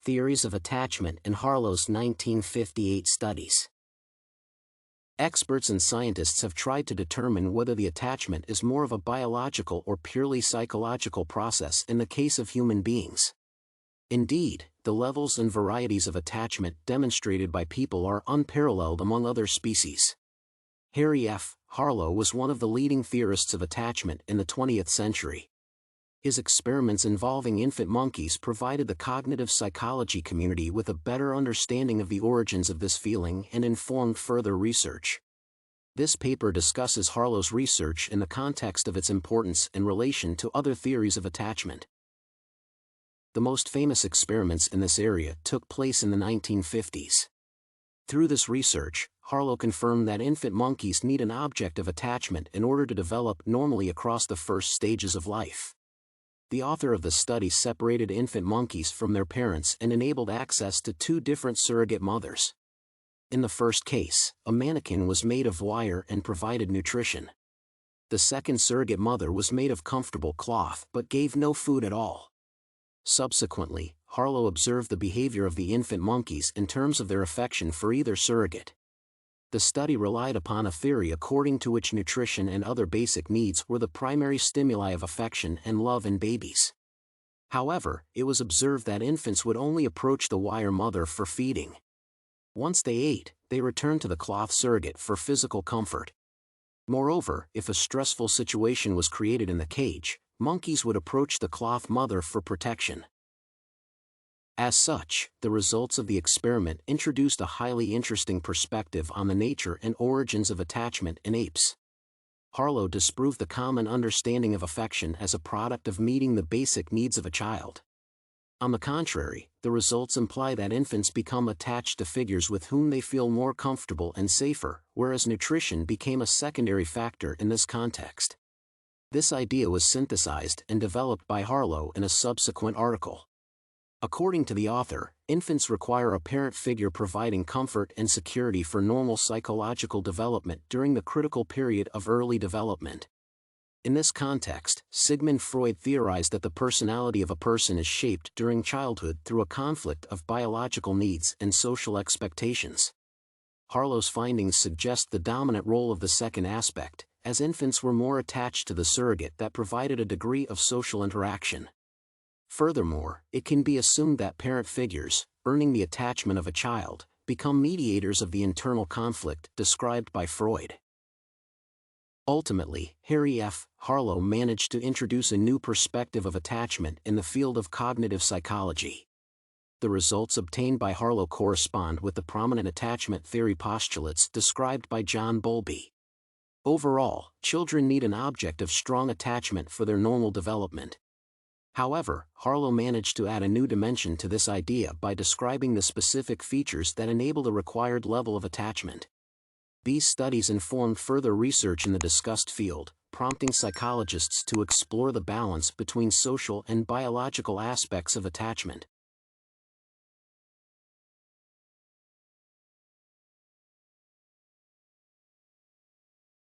Theories of Attachment in Harlow's 1958 studies. Experts and scientists have tried to determine whether the attachment is more of a biological or purely psychological process in the case of human beings. Indeed, the levels and varieties of attachment demonstrated by people are unparalleled among other species. Harry F. Harlow was one of the leading theorists of attachment in the 20th century. His experiments involving infant monkeys provided the cognitive psychology community with a better understanding of the origins of this feeling and informed further research. This paper discusses Harlow's research in the context of its importance in relation to other theories of attachment. The most famous experiments in this area took place in the 1950s. Through this research, Harlow confirmed that infant monkeys need an object of attachment in order to develop normally across the first stages of life. The author of the study separated infant monkeys from their parents and enabled access to two different surrogate mothers. In the first case, a mannequin was made of wire and provided nutrition. The second surrogate mother was made of comfortable cloth but gave no food at all. Subsequently, Harlow observed the behavior of the infant monkeys in terms of their affection for either surrogate. The study relied upon a theory according to which nutrition and other basic needs were the primary stimuli of affection and love in babies. However, it was observed that infants would only approach the wire mother for feeding. Once they ate, they returned to the cloth surrogate for physical comfort. Moreover, if a stressful situation was created in the cage, monkeys would approach the cloth mother for protection. As such, the results of the experiment introduced a highly interesting perspective on the nature and origins of attachment in apes. Harlow disproved the common understanding of affection as a product of meeting the basic needs of a child. On the contrary, the results imply that infants become attached to figures with whom they feel more comfortable and safer, whereas nutrition became a secondary factor in this context. This idea was synthesized and developed by Harlow in a subsequent article. According to the author, infants require a parent figure providing comfort and security for normal psychological development during the critical period of early development. In this context, Sigmund Freud theorized that the personality of a person is shaped during childhood through a conflict of biological needs and social expectations. Harlow's findings suggest the dominant role of the second aspect, as infants were more attached to the surrogate that provided a degree of social interaction. Furthermore, it can be assumed that parent figures, earning the attachment of a child, become mediators of the internal conflict described by Freud. Ultimately, Harry F. Harlow managed to introduce a new perspective of attachment in the field of cognitive psychology. The results obtained by Harlow correspond with the prominent attachment theory postulates described by John Bowlby. Overall, children need an object of strong attachment for their normal development. However, Harlow managed to add a new dimension to this idea by describing the specific features that enable the required level of attachment. These studies informed further research in the discussed field, prompting psychologists to explore the balance between social and biological aspects of attachment.